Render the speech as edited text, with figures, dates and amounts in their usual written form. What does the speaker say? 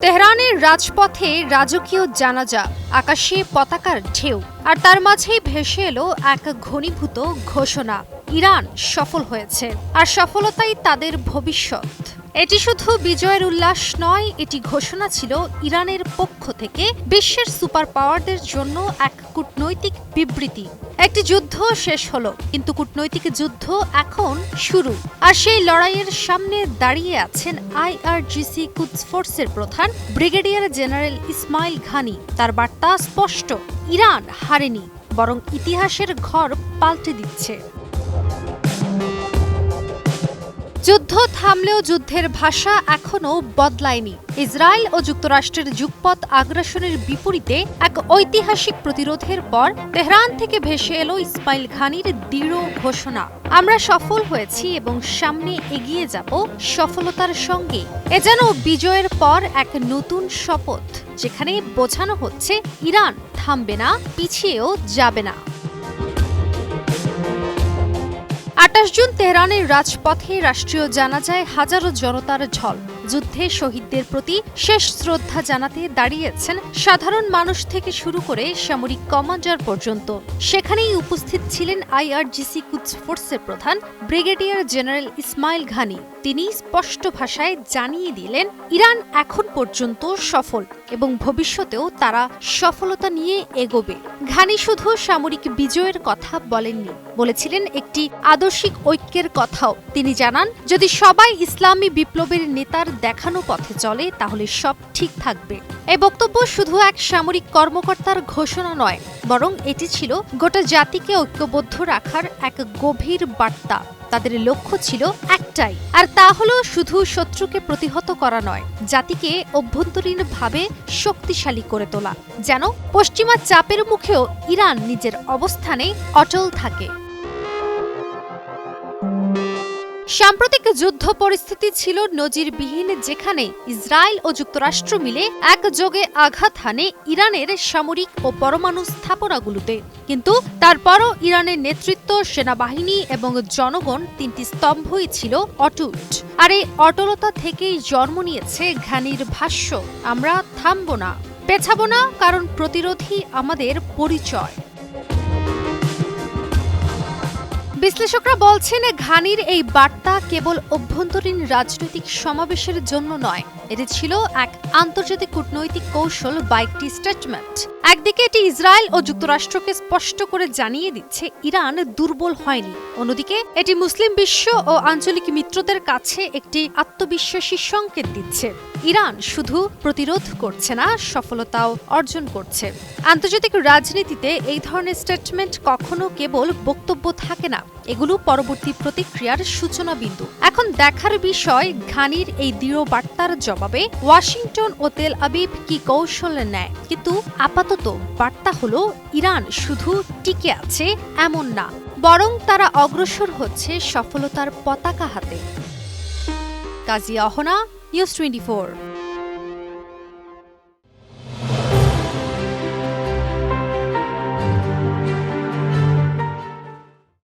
তেহরানের রাজপথে রাজকীয় জানাজা, আকাশে পতাকার ঢেউ, আর তার মাঝেই ভেসে এলো এক ঘনীভূত ঘোষণা। ইরান সফল হয়েছে, আর সফলতাই তাদের ভবিষ্যৎ। এটি শুধু বিজয়ের উল্লাস নয়, এটি ঘোষণা ছিল ইরানের পক্ষ থেকে বিশ্বের সুপার পাওয়ারদের জন্য এক কূটনৈতিক বিবৃতি। একটি যুদ্ধ শেষ হলো, কিন্তু কূটনৈতিক যুদ্ধ এখন শুরু। আর সেই লড়াইয়ের সামনে দাঁড়িয়ে আছেন আইআরজিসি কুদস ফোর্সের প্রধান ব্রিগেডিয়ার জেনারেল ইসমাইল ঘানি। তার বার্তা স্পষ্ট, ইরান হারেনি, বরং ইতিহাসের ঘর পাল্টে দিচ্ছে। যুদ্ধ থামলেও যুদ্ধের ভাষা এখনও বদলায়নি। ইসরায়েল ও যুক্তরাষ্ট্রের যুগপৎ আগ্রাসনের বিপরীতে এক ঐতিহাসিক প্রতিরোধের পর তেহরান থেকে ভেসে এলো ইসমাইল ঘানির দৃঢ় ঘোষণা, আমরা সফল হয়েছি এবং সামনে এগিয়ে যাব সফলতার সঙ্গে। এ যেন বিজয়ের পর এক নতুন শপথ, যেখানে বোঝানো হচ্ছে ইরান থামবে না, পিছিয়েও যাবে না। ২৮ জুন তেহরানের রাজপথে রাষ্ট্রীয় জানাজায় হাজারো জনতার ঢল। যুদ্ধে শহীদদের প্রতি শেষ শ্রদ্ধা জানাতে দাঁড়িয়েছেন সাধারণ মানুষ থেকে শুরু করে সামরিক কমান্ডার পর্যন্ত। সেখানেই উপস্থিত ছিলেন আইআরজিসি কুদস ফোর্সের প্রধান ব্রিগেডিয়ার জেনারেল ইসমাইল ঘানি। তিনি স্পষ্ট ভাষায় জানিয়ে দিলেন, ইরান এখন পর্যন্ত সফল এবং ভবিষ্যতেও তারা সফলতা নিয়ে এগোবে। ঘানি শুধু সামরিক বিজয়ের কথা বলেননি, বলেছিলেন একটি আদর্শিক ঐক্যের কথাও। তিনি জানান, যদি সবাই ইসলামী বিপ্লবের নেতার দেখানো পথে চলে তাহলে সব ঠিক থাকবে। এই বক্তব্য শুধু এক সামরিক কর্মকর্তার ঘোষণা নয়, বরং এটি ছিল গোটা জাতিকে ঐক্যবদ্ধ রাখার এক গভীর বার্তা। তাদের লক্ষ্য ছিল একটাই, আর তা হলো শুধু শত্রুকে প্রতিহত করা নয়, জাতিকে অভ্যন্তরীণভাবে শক্তিশালী করে তোলা, যেন পশ্চিমা চাপের মুখেও ইরান নিজের অবস্থানে অটল থাকে। সাম্প্রতিক যুদ্ধ পরিস্থিতি ছিল নজিরবিহীন, যেখানে ইসরায়েল ও যুক্তরাষ্ট্র মিলে একযোগে আঘাত হানে ইরানের সামরিক ও পরমাণু স্থাপনাগুলোতে। কিন্তু তারপরও ইরানের নেতৃত্ব, সেনাবাহিনী এবং জনগণ তিনটি স্তম্ভই ছিল অটুট। আর এই অটলতা থেকেই জন্ম নিয়েছে ঘানির ভাষ্য, আমরা থামব না, পেছাবো না, কারণ প্রতিরোধই আমাদের পরিচয়। বিশ্লেষকরা বলছেন, ঘানির এই বার্তা কেবল অভ্যন্তরীণ রাজনৈতিক সমাবেশের জন্য নয়, এটি ছিল এক আন্তর্জাতিক কূটনৈতিক কৌশল বা একটি স্টেটমেন্ট। একদিকে এটি ইসরায়েল ও যুক্তরাষ্ট্রকে স্পষ্ট করে জানিয়ে দিচ্ছে ইরান দুর্বল হয়নি, অন্যদিকে এটি মুসলিম বিশ্ব ও আঞ্চলিক মিত্রদের কাছে একটি আত্মবিশ্বাসী সংকেত দিচ্ছে, ইরান শুধু প্রতিরোধ করছে না, সফলতাও অর্জন করছে। আন্তর্জাতিক রাজনীতিতে এই ধরনের স্টেটমেন্ট কখনো কেবল বক্তব্য থাকে না, এগুলো পরবর্তী প্রতিক্রিয়ার সূচনা বিন্দু। এখন দেখার বিষয়, ঘানির এই দৃঢ় বার্তার জবাবে ওয়াশিংটন ও তেল আবিব কি কৌশল নেয়। কিন্তু আপাতত বার্তা হলো, ইরান শুধু টিকে আছে এমন না, বরং তারা অগ্রসর হচ্ছে সফলতার পতাকা হাতে। কাজী অহনা, নিউজ 24।